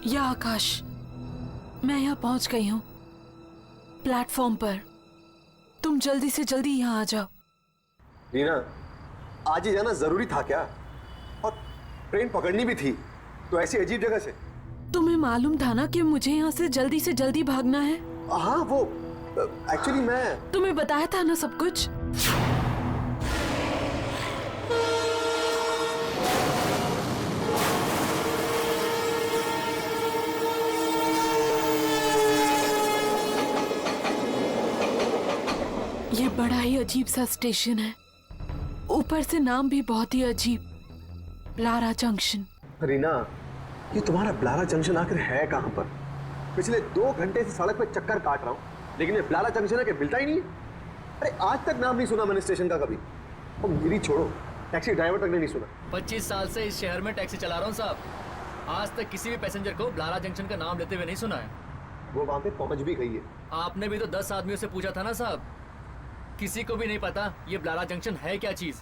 या आकाश, मैं यहाँ पहुंच गई हूँ प्लेटफॉर्म पर। तुम जल्दी से जल्दी यहाँ आ जाओ। रीना, आज ही जाना जरूरी था क्या? और ट्रेन पकड़नी भी थी, तो ऐसी अजीब जगह से। तुम्हें मालूम था ना कि मुझे यहाँ से जल्दी भागना है। हाँ, वो एक्चुअली मैं तुम्हें बताया था ना सब कुछ। ये बड़ा ही अजीब सा स्टेशन है, ऊपर से नाम भी बहुत ही अजीब, ब्लारा जंक्शन। रीना, ये तुम्हारा ब्लारा जंक्शन आखिर है कहाँ पर? पिछले 2 घंटे से सड़क पे चक्कर काट रहा हूँ, लेकिन ये ब्लारा जंक्शन है कि मिलता ही नहीं है। अरे आज तक नाम नहीं सुना मैंने स्टेशन का कभी। और मेरी छोड़ो, टैक्सी ड्राइवर तक ने नहीं सुना। 25 साल से इस शहर में टैक्सी चला रहा हूँ साहब, आज तक किसी भी पैसेंजर को ब्लारा जंक्शन का नाम लेते हुए नहीं सुना है। वो वहां पे पहुंच भी गई है। आपने भी तो 10 आदमियों से पूछा था ना साहब, किसी को भी नहीं पता ये ब्लारा जंक्शन है क्या चीज।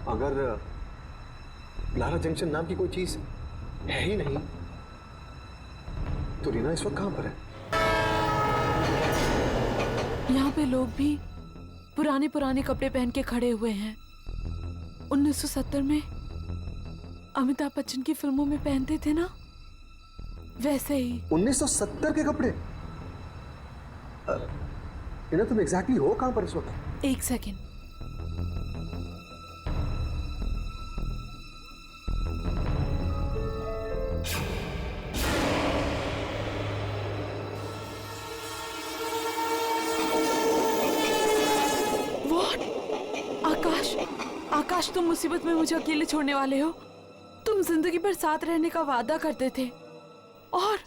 अगर ब्लारा जंक्शन नाम की कोई चीज है ही नहीं, तो रीना इस वक्त कहां पर है? यहाँ पे लोग भी पुराने कपड़े पहन के खड़े हुए हैं। 1970 में अमिताभ बच्चन की फिल्मों में पहनते थे ना, वैसे ही। 1970 के कपड़े? रीना, तुम एग्जैक्टली हो कहां पर इस वक्त? एक सेकेंड। आकाश, तुम मुसीबत में मुझे अकेले छोड़ने वाले हो। तुम जिंदगी भर साथ रहने का वादा करते थे, और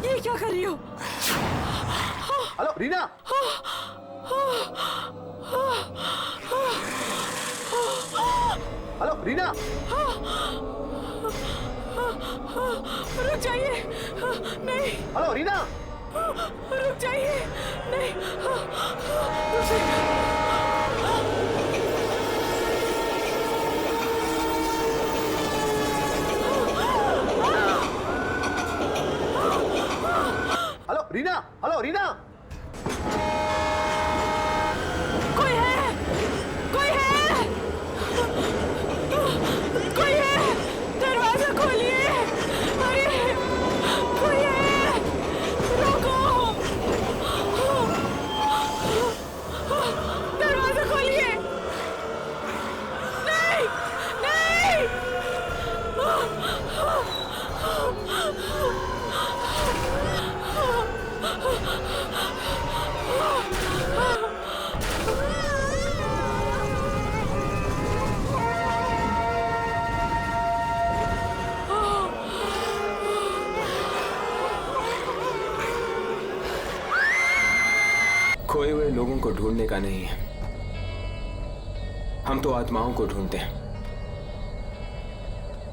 ये क्या कर रही हो? हेलो रीना, हेलो रीना, रुक जाइए। नहीं, हेलो रीना, रुक जाइए। नहीं, रुक जाइए। Hello Reena, hello Reena. कोई है, कोई है, कोई है, दरवाजा खोलिए। अरे कोई है, रोको, दरवाजा खोलिए। नहीं, नहीं। खोए हुए लोगों को ढूंढने का नहीं है, हम तो आत्माओं को ढूंढते हैं।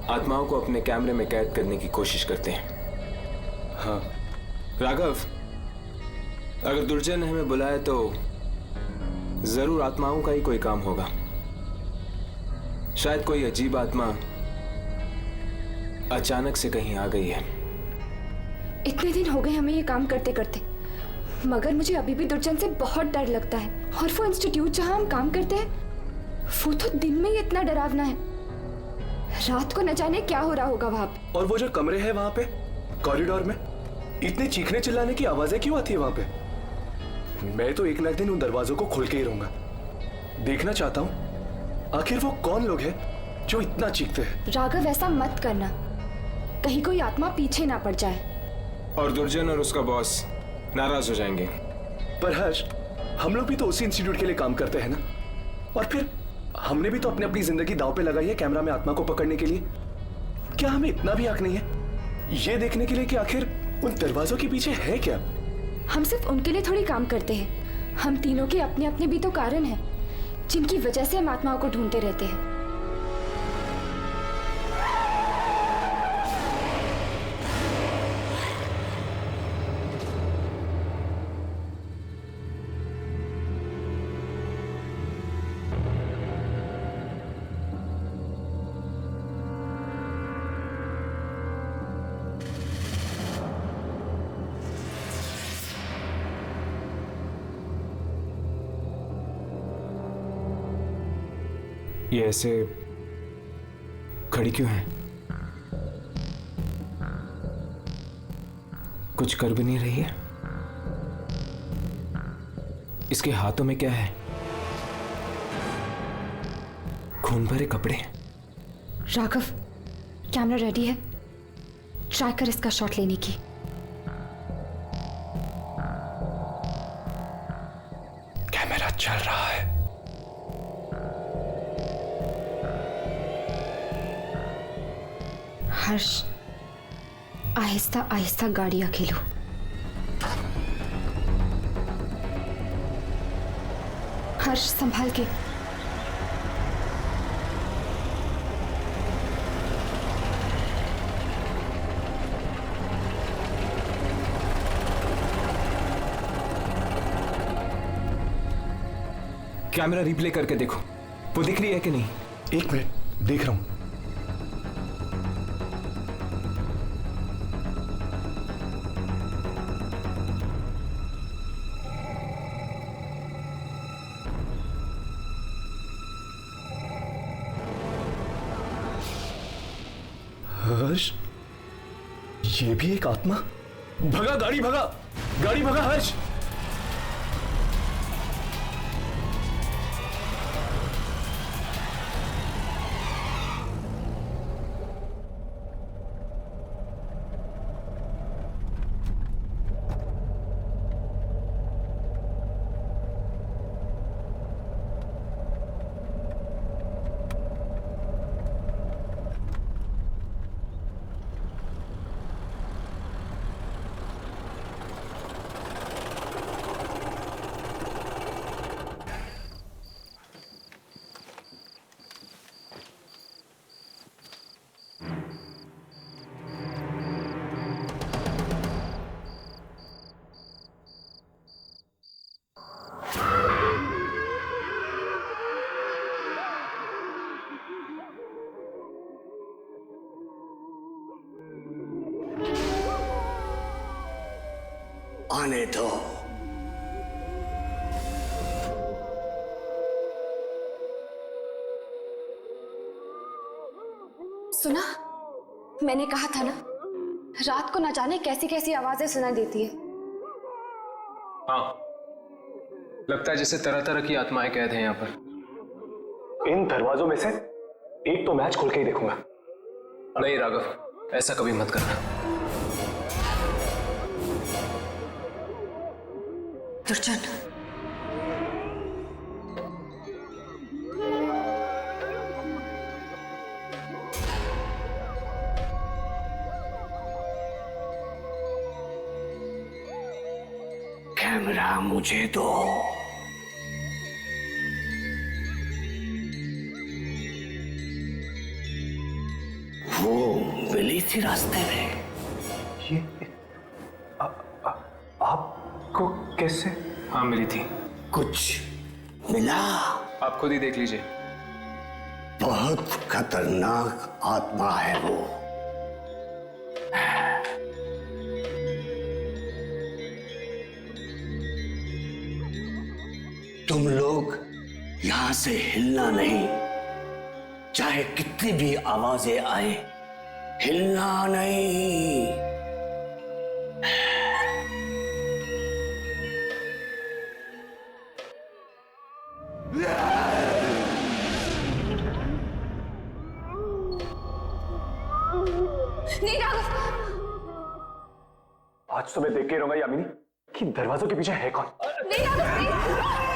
आत्माओं को अपने कैमरे में कैद करने की कोशिश करते हैं। हाँ राघव, अगर दुर्जन ने हमें बुलाया तो जरूर आत्माओं का ही कोई काम होगा। शायद कोई अजीब आत्मा अचानक से कहीं आ गई है। इतने दिन हो गए हमें ये काम करते करते, मगर मुझे अभी भी दुर्जन से बहुत डर लगता है। और वो इंस्टीट्यूट जहां हम काम करते हैं, वो तो दिन में ही इतना डरावना है, रात को न जाने क्या हो रहा होगा वहां पे। और वो जो कमरे हैं वहां पे कॉरिडोर में, इतने चीखने चिल्लाने की आवाजें क्यों आती है वहां पे? मैं तो एक ना एक दिन उन दरवाजों को खोल के ही रहूंगा। देखना चाहता हूँ आखिर वो कौन लोग हैं जो इतना चीखते हैं। राघव, ऐसा मत करना, कहीं कोई आत्मा पीछे ना पड़ जाए। और दुर्जन और उसका बॉस नाराज हो जाएंगे। पर हर्ष, हम लोग भी तो उसी इंस्टीट्यूट के लिए काम करते हैं ना, और फिर हमने भी तो अपनी अपनी जिंदगी दांव पे लगाई है कैमरा में आत्मा को पकड़ने के लिए। क्या हमें इतना भी हक नहीं है ये देखने के लिए कि आखिर उन दरवाजों के पीछे है क्या? हम सिर्फ उनके लिए थोड़ी काम करते हैं, हम तीनों के अपने अपने भी तो कारण हैं जिनकी वजह से हम आत्माओं को ढूंढते रहते हैं। ये ऐसे खड़ी क्यों है? कुछ कर भी नहीं रही है। इसके हाथों में क्या है? खून भरे कपड़े। राघव, कैमरा रेडी है, ट्राई कर इसका शॉट लेने की। कैमरा चल रहा है। हर्ष, आहिस्ता आहिस्ता गाड़ी अकेलो। हर्ष, संभाल के। कैमरा रिप्ले करके देखो, वो दिख रही है कि नहीं? एक मिनट, देख रहा हूं। हर्ष, ये भी एक आत्मा? भगा गाड़ी, भगा गाड़ी, भगा हर्ष। आने दो। सुना? मैंने कहा था ना, रात को न जाने कैसी कैसी आवाजें सुनाई देती है। हाँ, लगता है जैसे तरह तरह की आत्माएं कैद हैं यहाँ पर। इन दरवाजों में से एक तो मैच खोल के ही देखूंगा। नहीं राघव, ऐसा कभी मत करना। दुर्जन, कैमरा मुझे दो। वो मिली थी रास्ते में। ये आपको कैसे? हाँ मिली थी। कुछ मिला? आप खुद ही देख लीजिए। बहुत खतरनाक आत्मा है वो। तुम लोग यहां से हिलना नहीं, चाहे कितनी भी आवाजें आए, हिलना नहीं। नहीं राघव, आज तो मैं देख के रहूंगा यामिनी कि दरवाजों के पीछे है कौन। नहीं Raghav,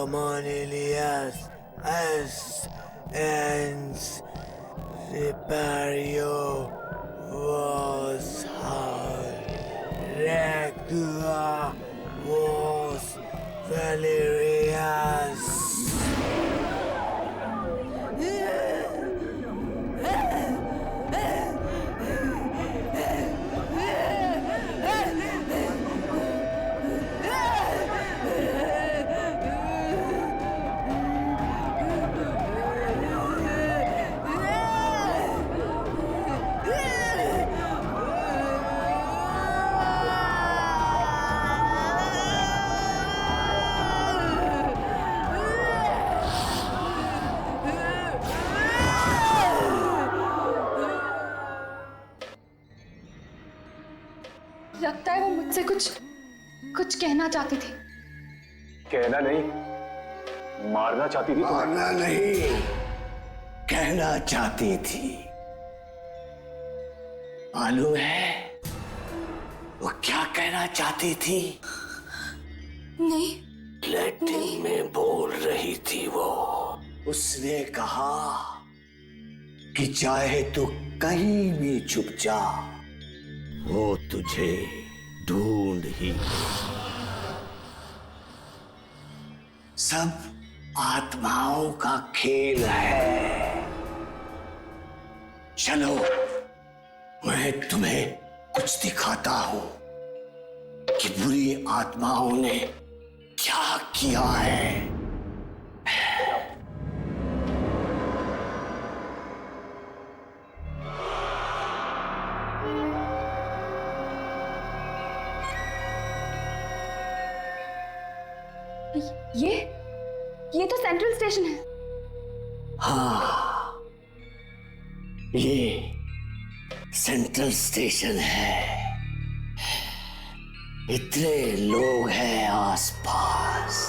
Manilias as and Repario was hard. Regula was Valerius. लगता है वो मुझसे कुछ कहना चाहती थी। कहना नहीं, मारना चाहती थी। मारना नहीं, कहना चाहती थी। मालूम है वो क्या कहना चाहती थी? नहीं। लैटिन में बोल रही थी वो। उसने कहा कि चाहे तू कहीं भी छुप जा, वो तुझे ढूंढ ही। सब आत्माओं का खेल है। चलो मैं तुम्हें कुछ दिखाता हूं कि बुरी आत्माओं ने क्या किया है। ये तो सेंट्रल स्टेशन है। हाँ, ये सेंट्रल स्टेशन है। इतने लोग हैं आसपास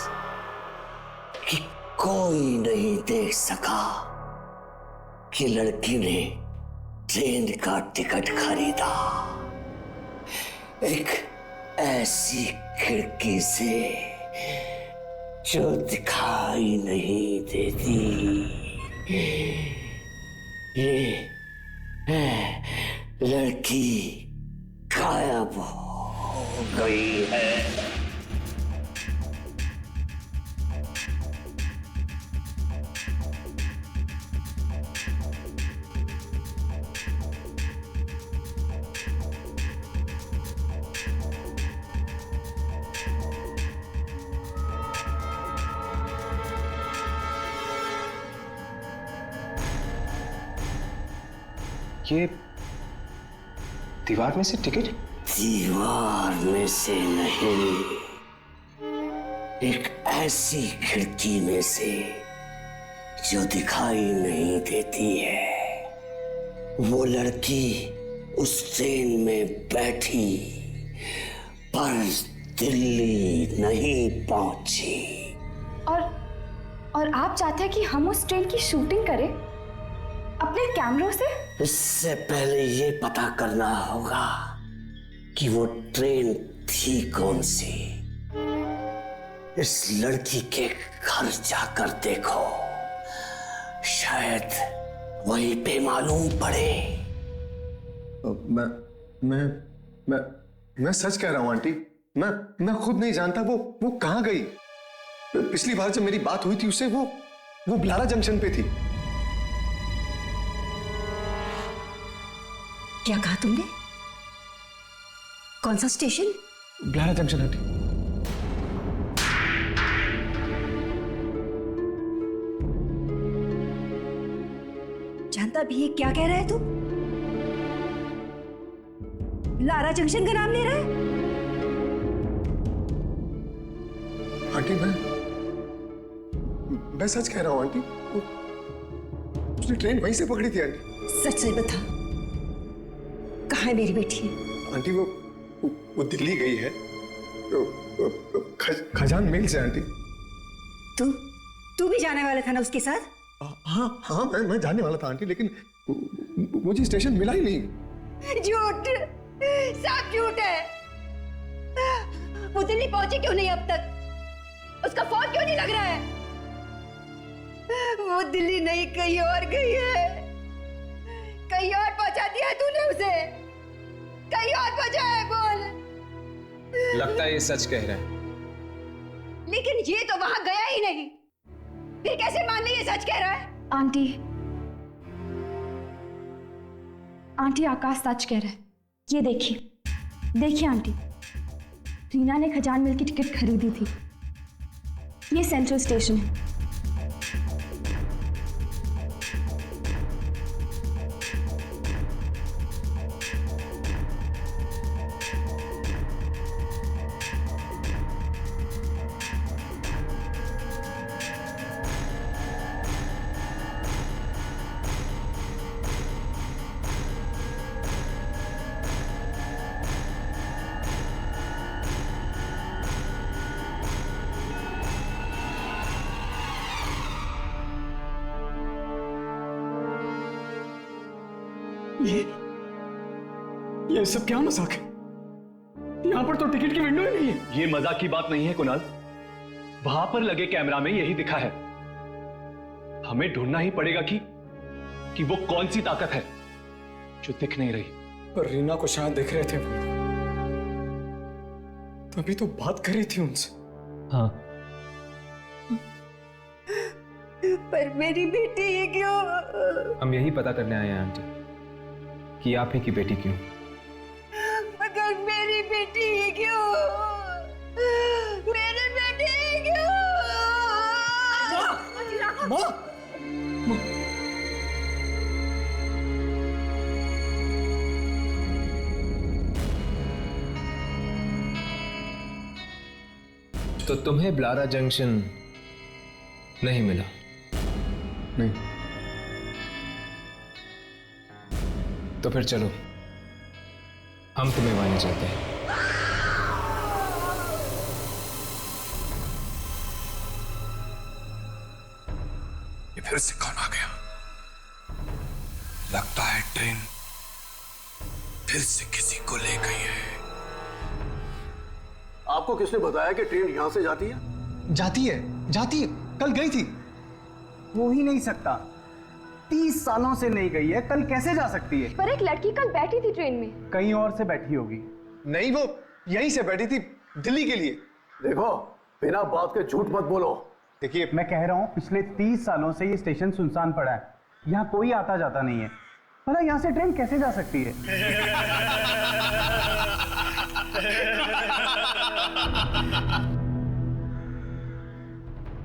कि कोई नहीं देख सका कि लड़की ने ट्रेन का टिकट खरीदा। एक ऐसी खिड़की से जो दिखाई नहीं देती। ये लड़की गायब हो गई है। ये दीवार में से टिकट? दीवार में से नहीं, एक ऐसी खिड़की में से जो दिखाई नहीं देती है। वो लड़की उस ट्रेन में बैठी पर दिल्ली नहीं पहुंची। और आप चाहते हैं कि हम उस ट्रेन की शूटिंग करें अपने कैमरों से? इससे पहले ये पता करना होगा कि वो ट्रेन थी कौन सी। इस लड़की के घर जाकर देखो, शायद वहीं पे मालूम पड़े। मैं सच कह रहा हूं आंटी। मैं खुद नहीं जानता वो कहां गई। पिछली बार जब मेरी बात हुई थी उससे वो ब्लारा जंक्शन पे थी। क्या कहा तुमने? कौन सा स्टेशन? ब्लारा junction aunty. जानता भी है क्या कह रहा है तू? लारा जंक्शन का नाम ले रहा है? आंटी मैं सच कह रहा हूं आंटी। उसने ट्रेन वहीं से पकड़ी थी आंटी। सच सच बता, कहाँ है मेरी बेटी? आंटी वो दिल्ली गई है खजान मेल से आंटी। तू भी जाने वाला था ना उसके साथ? हाँ मैं जाने वाला था आंटी, लेकिन मुझे स्टेशन मिला ही नहीं। झूठ, सब झूठ है। वो दिल्ली पहुंची क्यों नहीं अब तक? उसका फोन क्यों नहीं लग रहा है? वो दिल्ली नहीं कहीं और गई है। कहीं और पहुंचा दिया तूने उसे? कहीं और पहुंचा है? बोल। लगता है ये सच कह रहा है। लेकिन ये तो वहां गया ही नहीं। फिर कैसे मान ली ये सच कह रहा है? आंटी आकाश सच कह रहा है। ये देखिए आंटी, रीना ने खजान मिल की टिकट खरीदी थी। ये सेंट्रल स्टेशन है। ये सब क्या मजाक है? यहाँ पर तो टिकट की विंडो ही नहीं है। ये मजाक की बात नहीं है कुणाल, वहां पर लगे कैमरा में यही दिखा है। हमें ढूंढना ही पड़ेगा कि वो कौन सी ताकत है जो दिख नहीं रही। पर रीना को शायद दिख रहे थे, तभी तो बात कर रही थी उनसे। हाँ, पर मेरी बेटी ये क्यों? हम यही पता करने आए हैं आंटी कि आप ही की बेटी क्यों। मगर मेरी बेटी ये क्यों? मेरी बेटी ये क्यों? माँ! तो तुम्हें ब्लारा जंक्शन नहीं मिला? नहीं। तो फिर चलो, हम तुम्हें वहां ले चलते हैं। ये फिर से कौन आ गया? लगता है ट्रेन फिर से किसी को ले गई है। आपको किसने बताया कि ट्रेन यहां से जाती है? जाती है, कल गई थी। हो ही नहीं सकता, 30 सालों से नहीं गई है, कल कैसे जा सकती है? पर एक लड़की कल बैठी थी ट्रेन में। कहीं और से बैठी होगी। नहीं, वो यहीं से बैठी थी, दिल्ली के लिए। देखो, बिना बात के झूठ मत बोलो। देखिए, मैं कह रहा हूँ पिछले 30 सालों से ये स्टेशन सुनसान पड़ा है, यहाँ कोई आता जाता नहीं है। भला यहाँ से ट्रेन कैसे जा सकती है?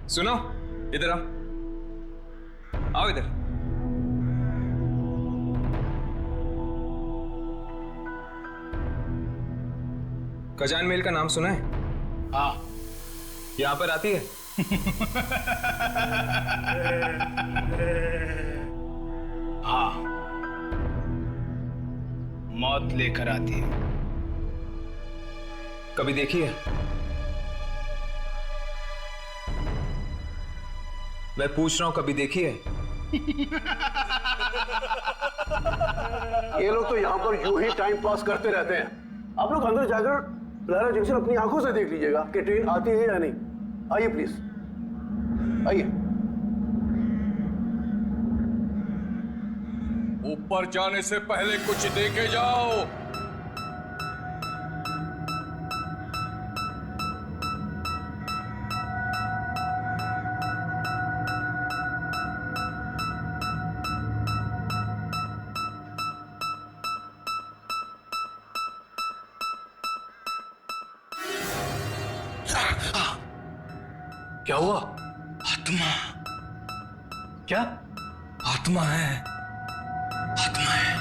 सुनो, इधर आओ इधर। खजान मेल का नाम सुना है? हाँ। यहां पर आती है? हाँ, मौत लेकर आती है। कभी देखी है? मैं पूछ रहा हूं, कभी देखी है? ये लोग तो यहाँ पर यूं ही टाइम पास करते रहते हैं। आप लोग अंदर जाकर ब्लारा जंक्शन अपनी आंखों से देख लीजिएगा कि ट्रेन आती है या नहीं। आइए प्लीज, आइए। ऊपर जाने से पहले कुछ देखे जाओ। क्या हुआ? आत्मा। क्या? आत्मा है, आत्मा है।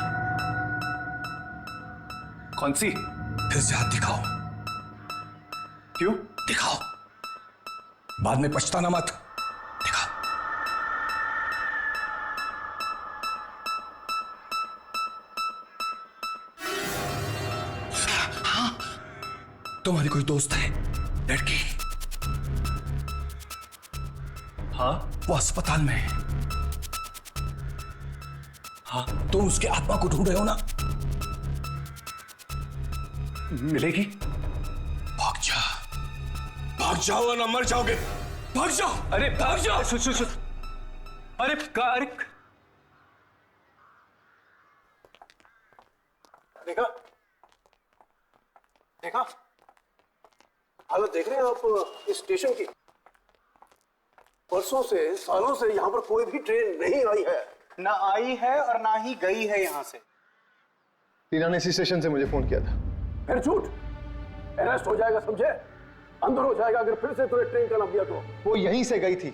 कौन सी? फिर से हाथ दिखाओ। क्यों? दिखाओ, बाद में पछताना मत। दिखाओ। हाँ, तुम्हारी कोई दोस्त है, लड़की? हाँ। वो अस्पताल में है। हाँ। तुम उसके आत्मा को ढूंढ रहे हो ना? मिलेगी? भाग जा, भाग जाओ वरना मर जाओगे। भाग जाओ। अरे भाग जाओ। सुन। अरे देखा, देखा हालत देख रहे हैं आप इस स्टेशन की? परसों से सालों से यहाँ पर कोई भी ट्रेन नहीं आई है। ना आई है और ना ही गई है यहाँ से। टीना ने इसी स्टेशन से मुझे फोन किया था। फिर झूठ, अरेस्ट हो जाएगा समझे, अंदर हो जाएगा अगर फिर से तूने ट्रेन का नाम लिया तो। वो यहीं से गई थी,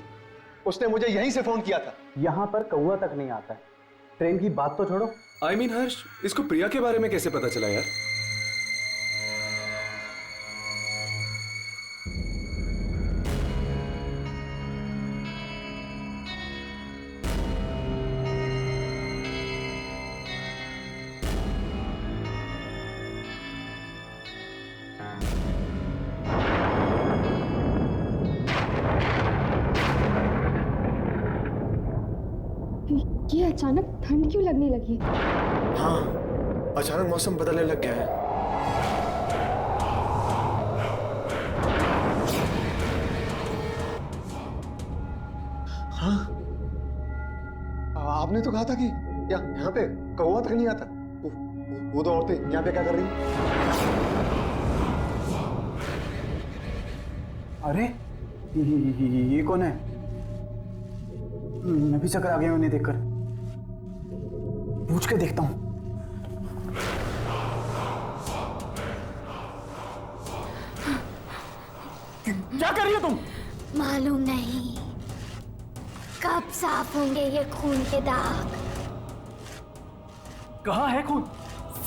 उसने मुझे यहीं से फोन किया था। यहाँ पर कौवा तक नहीं आता है। ट्रेन की बात तो छोड़ो। I mean, हर्ष, इसको प्रिया के बारे में कैसे पता चला यार? ये अचानक ठंड क्यों लगने लगी? हाँ, अचानक मौसम बदलने लग गया है। हाँ, आपने तो कहा था कि यहाँ पे कौवा तक नहीं आता। वो तो औरतें यहाँ पे क्या कर रही हैं? अरे ये कौन है? मैं भी चक्कर आ गया उन्हें देखकर। पूछ के देखता हूँ। क्या कर रही हो तुम? मालूम नहीं कब साफ होंगे ये खून के दाग। कहाँ है खून?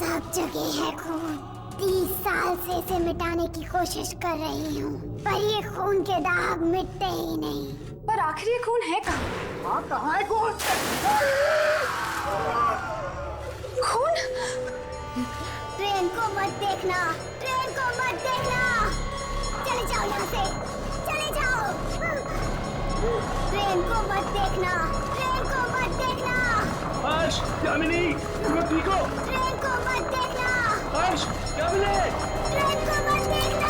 सब जगह है खून। 30 साल से इसे मिटाने की कोशिश कर रही हूँ, पर ये खून के दाग मिटते ही नहीं। पर आखिर ये खून है कहाँ? हाँ, कहाँ है खून? खून? ट्रेन को मत देखना, ट्रेन को मत देखना। चले जाओ यहाँ से, चले जाओ। ट्रेन को मत देखना, ट्रेन को मत देखना। हर्ष, यामिनी, तुम ठीक हो? ट्रेन को मत देखना, हर्ष, यामिनी, ट्रेन को मत देखना।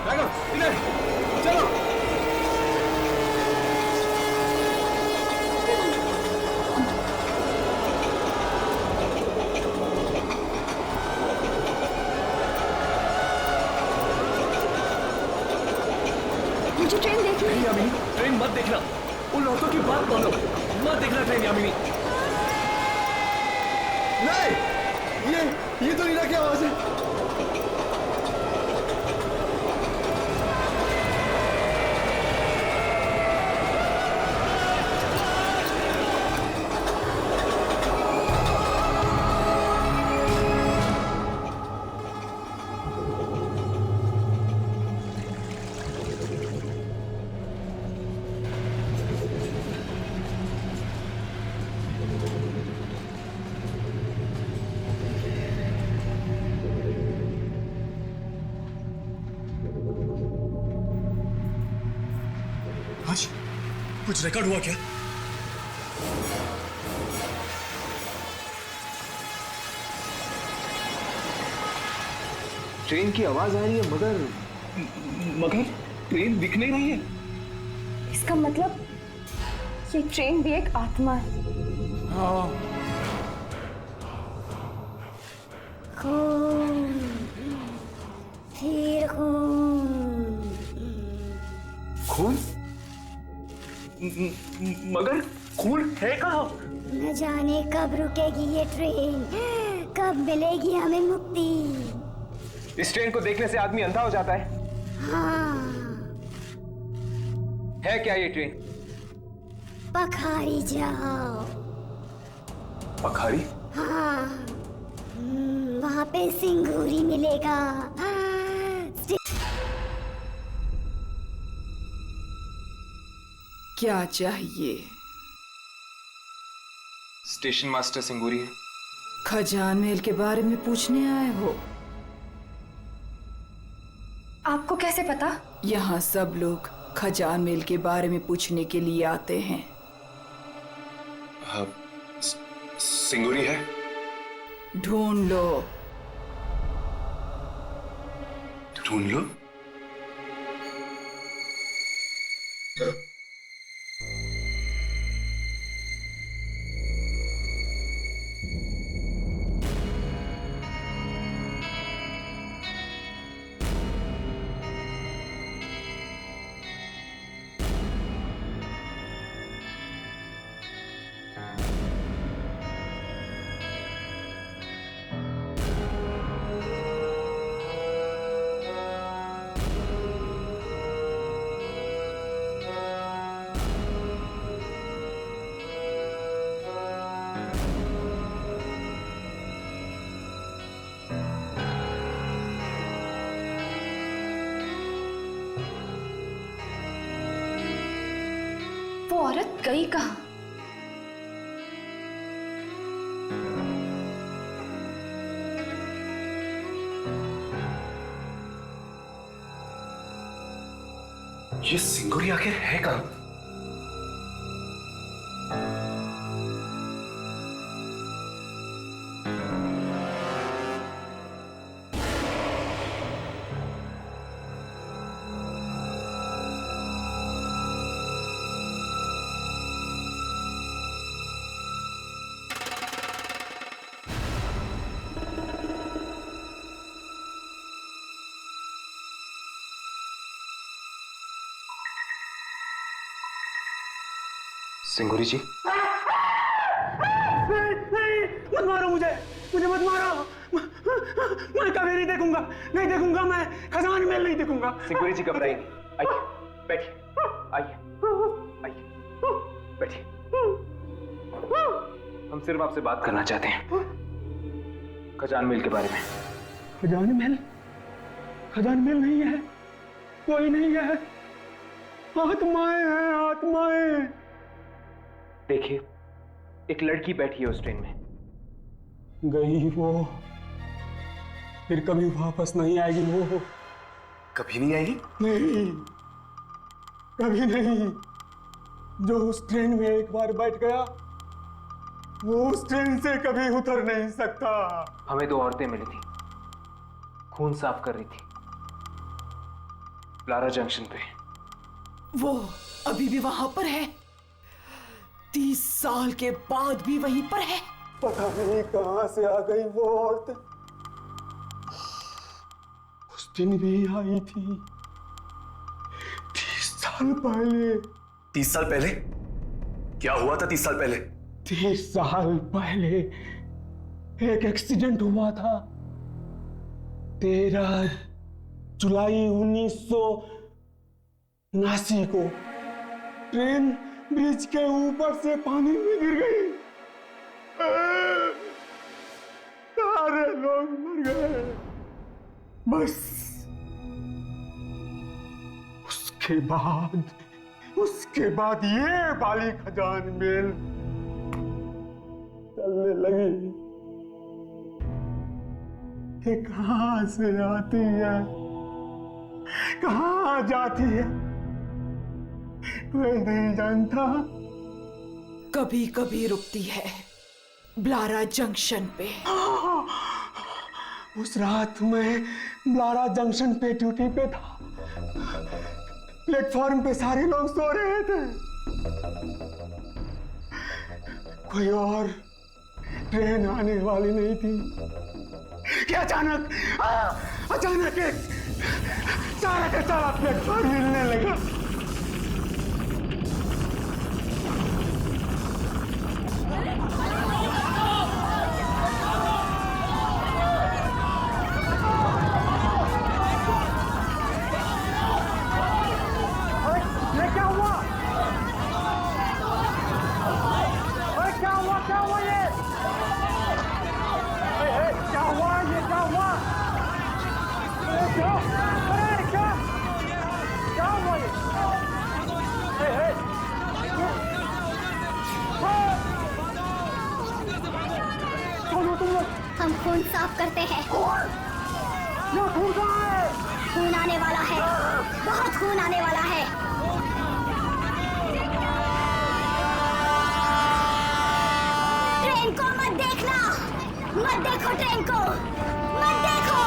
राघव, इधर, चलो। मुझे ट्रेन देखनी है। यामिनी, ट्रेन मत देखना। उन औरतों की बात मानो, मत देखना ट्रेन, यामिनी। नहीं, ये तो नीना की आवाज है। कुछ रिकॉर्ड हुआ क्या? ट्रेन की आवाज आ रही है मगर ट्रेन दिख नहीं रही है। इसका मतलब ये ट्रेन भी एक आत्मा है। हाँ। खून, फिर खून। खून? मगर खून है कहाँ? न जाने कब रुकेगी ये ट्रेन, कब मिलेगी हमें मुक्ति। इस ट्रेन को देखने से आदमी अंधा हो जाता है। हाँ, है क्या ये ट्रेन? पखारी जाओ। पखारी? हाँ, वहाँ पे सिंगूरी मिलेगा। क्या चाहिए? स्टेशन मास्टर सिंगूरी है। खजान महल के बारे में पूछने आए हो? आपको कैसे पता? यहाँ सब लोग खजान महल के बारे में पूछने के लिए आते हैं। हाँ, सिंगूरी है? ढूंढ लो। ढूंढ लो। वो औरत गई कहाँ? ये सिंगुरी आखिर है कहाँ? सिंगुरी जी, नहीं, मत मारो मुझे मत मारो। मैं कभी नहीं देखूंगा मैं खजान महल नहीं देखूंगा। सिंगुरी जी घबराइए नहीं, आइए बैठिए, आइए बैठिए। हम सिर्फ आपसे बात करना चाहते हैं खजान महल के बारे में। खजान महल नहीं है, कोई नहीं है, आत्माएं हैं, आत्माएं। देखिए, एक लड़की बैठी है उस ट्रेन में। गई वो, फिर कभी वापस नहीं आएगी वो। कभी नहीं आएगी? नहीं, कभी नहीं। जो उस ट्रेन में एक बार बैठ गया वो उस ट्रेन से कभी उतर नहीं सकता। हमें दो औरतें मिली थी, खून साफ कर रही थी ब्लारा जंक्शन पे। वो अभी भी वहां पर है? 30 साल के बाद भी वहीं पर है? पता नहीं कहां से आ गई वो औरत। उस दिन भी आई थी 30 साल पहले। 30 साल पहले? क्या हुआ था 30 साल पहले? 30 साल पहले एक एक्सीडेंट हुआ था। 13 जुलाई 1979 को ट्रेन ब्रिज के ऊपर से पानी में गिर गई। सारे लोग मर गए। बस उसके बाद ये वाली खजान महल चलने लगी कि कहां से आती है, कहां जाती है, कोई नहीं जानता। कभी कभी रुकती है ब्लारा जंक्शन पे। उस रात मैं ब्लारा जंक्शन पे ड्यूटी पे था। प्लेटफॉर्म पे सारे लोग सो रहे थे। कोई और ट्रेन आने वाली नहीं थी कि अचानक एक सारा का सारा प्लेटफॉर्म हिलने लगा। हम खून साफ करते हैं। खून आने वाला है, बहुत खून आने वाला है। ट्रेन को मत देखना, मत देखो ट्रेन को, मत देखो।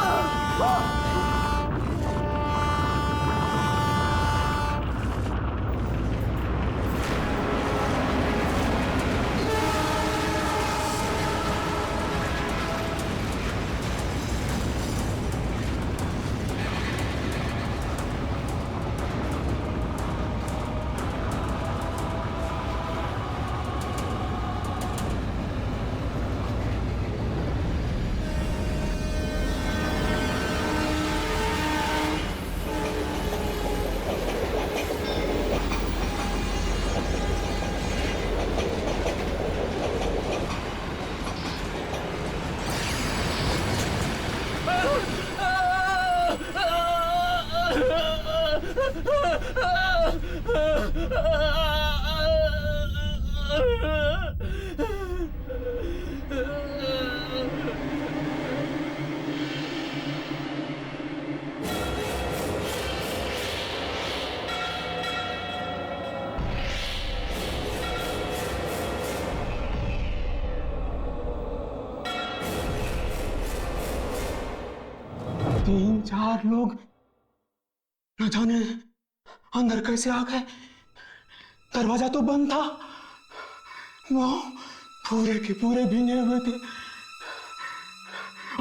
तीन चार लोग न जाने अंदर कैसे आ गए। दरवाजा तो बंद था, वो पूरे के पूरे भीगे हुए थे।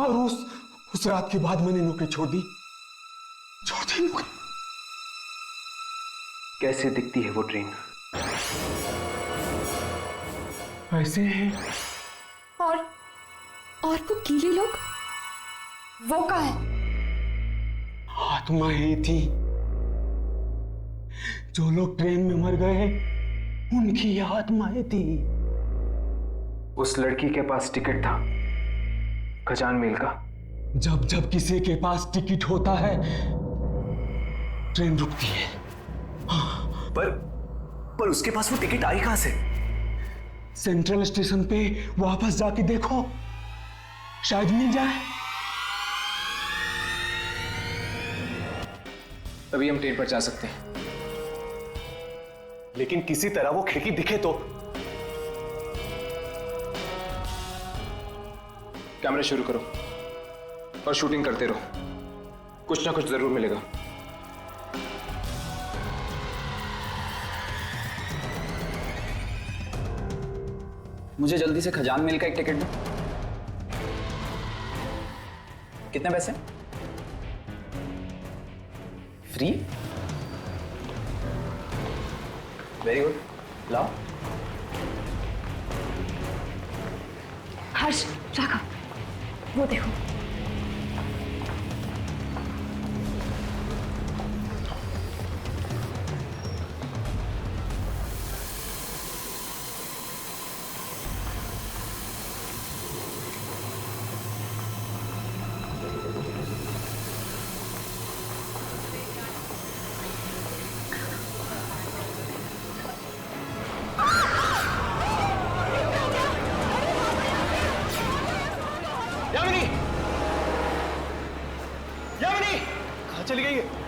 और उस रात के बाद मैंने नौकरी छोड़ दी नौकरी। कैसे दिखती है वो ट्रेन? ऐसे है। और वो गीले लोग, वो कहाँ है? आत्माएं थी। जो लोग ट्रेन में मर गए उनकी आत्माएं थी। उस लड़की के पास टिकट था खजान मेल का। जब किसी के पास टिकट होता है ट्रेन रुकती है। पर उसके पास वो टिकट आई कहां से? सेंट्रल स्टेशन पे वापस जाके देखो, शायद मिल जाए। अभी हम ट्रेन पर जा सकते हैं, लेकिन किसी तरह वो खिड़की दिखे तो। कैमरा शुरू करो और शूटिंग करते रहो, कुछ ना कुछ जरूर मिलेगा। मुझे जल्दी से खजान मेल का एक टिकट दो। कितने पैसे? फ्री? वेरी गुड, लाओ। हर्ष, राघव, वो देखो। यामिनी! कहाँ चली गई है?